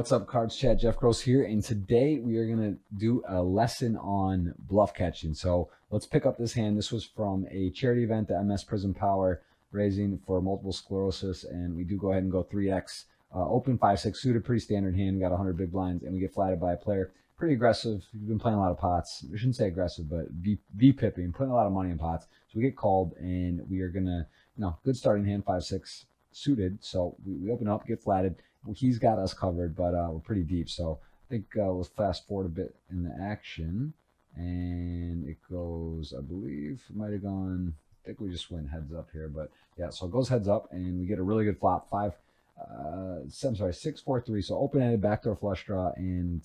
What's up, Cards Chat? Jeff Gross here, and today we are going to do a lesson on bluff catching. So let's pick up this hand. This was from a charity event, the MS Prism Power, raising for multiple sclerosis, and we do go ahead and go 3x. Open 5-6 suited, pretty standard hand. We got 100 big blinds, and we get flatted by a player. Pretty aggressive. We've been playing a lot of pots. I shouldn't say aggressive, but V-pipping, putting a lot of money in pots. So we get called, and we are going to, good starting hand, 5-6 suited. So we open up, get flatted. Well, he's got us covered, but we're pretty deep. So I think we'll fast forward a bit in the action, and it goes, I believe it might have gone, I think we just went heads up here, but yeah, so it goes heads up, and we get a really good flop, 6-4-3. So open-ended, backdoor flush draw, and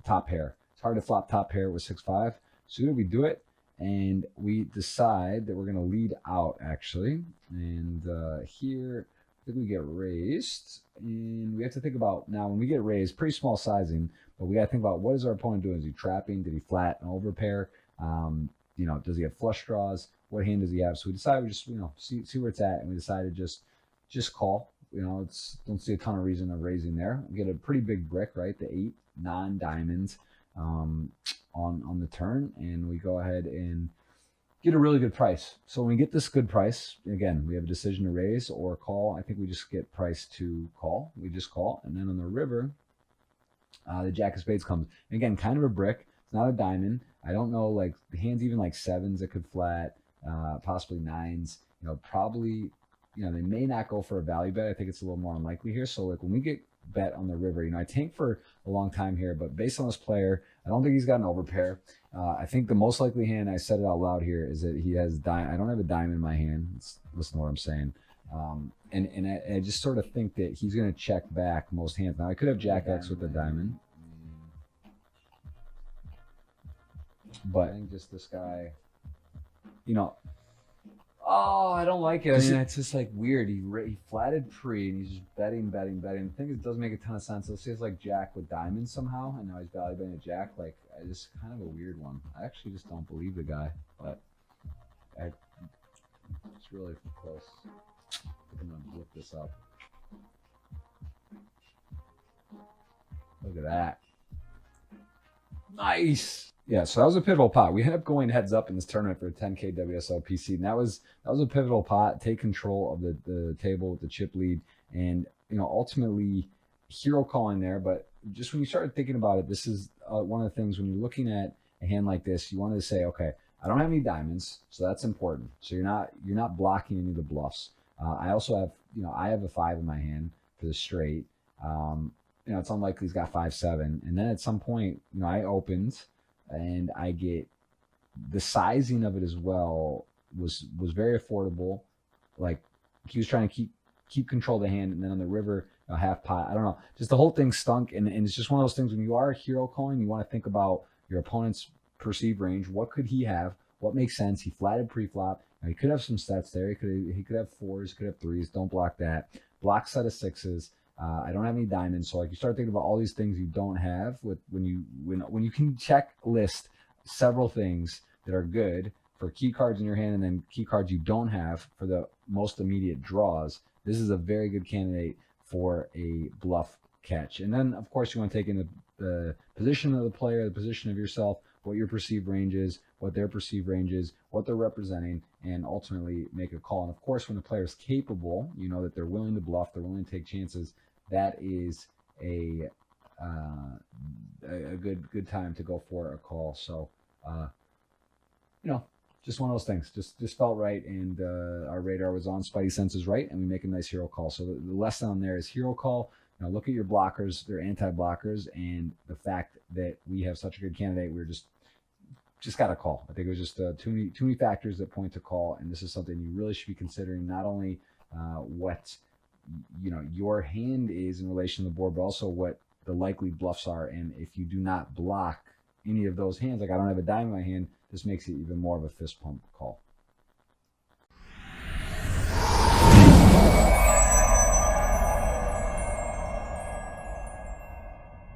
top pair. It's hard to flop top pair with 6-5 suited. We do it, and we decide that we're going to lead out, actually. And here, I think we get raised, and we have to think about, now when we get raised, pretty small sizing, but we got to think about, what is our opponent doing? Is he trapping? Did he flat an overpair? Does he have flush draws? What hand does he have? So we decided we just, see where it's at, and we decided just call. Don't see a ton of reason of raising there. We get a pretty big brick, right? The 8 non-diamonds on the turn, and we go ahead and get a really good price. So when we get this good price, again, we have a decision to raise or call. I think we just get price to call. We just call, and then on the river, the jack of spades comes. Again, kind of a brick. It's not a diamond. I don't know, like the hands, even like 7s that could flat, possibly 9s. Probably, they may not go for a value bet. I think it's a little more unlikely here. So like when we get bet on the river, I tank for a long time here, but based on this player, I don't think he's got an overpair. I think the most likely hand, I said it out loud here, is that he has I don't have a diamond in my hand. Listen to what I'm saying. And I just sort of think that he's going to check back most hands. Now I could have Jack X with a diamond, but I think just this guy, oh, I don't like it. I mean, it's just like weird. He flatted pre, and he's just betting. The thing is, it doesn't make a ton of sense. Let's say it's like Jack with diamonds somehow, and now he's value betting a Jack. Like, it's kind of a weird one. I actually just don't believe the guy, but it's really close. I'm gonna look this up. Look at that. Nice. Yeah, so that was a pivotal pot. We ended up going heads up in this tournament for a 10K WSL PC, and that was a pivotal pot. Take control of the table with the chip lead, and ultimately hero calling there. But just when you started thinking about it, this is one of the things when you're looking at a hand like this, you wanted to say, okay, I don't have any diamonds, so that's important. So you're not blocking any of the bluffs. I also have I have a 5 in my hand for the straight. It's unlikely he's got 5-7, and then at some point, I opened. And I get the sizing of it as well was very affordable. Like he was trying to keep control of the hand, and then on the river, half pot. I don't know, just the whole thing stunk. And it's just one of those things when you are hero calling, you want to think about your opponent's perceived range. What could he have? What makes sense? He flatted pre-flop. He could have some sets there. He could have 4s, could have 3s. Don't block that. Block set of 6s. I don't have any diamonds, so like you start thinking about all these things you don't have when you can check list several things that are good for key cards in your hand, and then key cards you don't have for the most immediate draws. This is a very good candidate for a bluff catch. And then of course you want to take in the position of the player, the position of yourself, what your perceived range is, what their perceived range is, what they're representing, and ultimately make a call. And of course, when the player is capable, that they're willing to bluff, they're willing to take chances, that is a good time to go for a call. So, just one of those things. Just felt right, and our radar was on. Spidey sense is right, and we make a nice hero call. So the lesson on there is hero call. Look at your blockers; they're anti-blockers, and the fact that we have such a good candidate, we're just got to call. I think it was just too many factors that point to call, and this is something you really should be considering. Not only what your hand is in relation to the board, but also what the likely bluffs are. And if you do not block any of those hands, like I don't have a dime in my hand, this makes it even more of a fist pump call.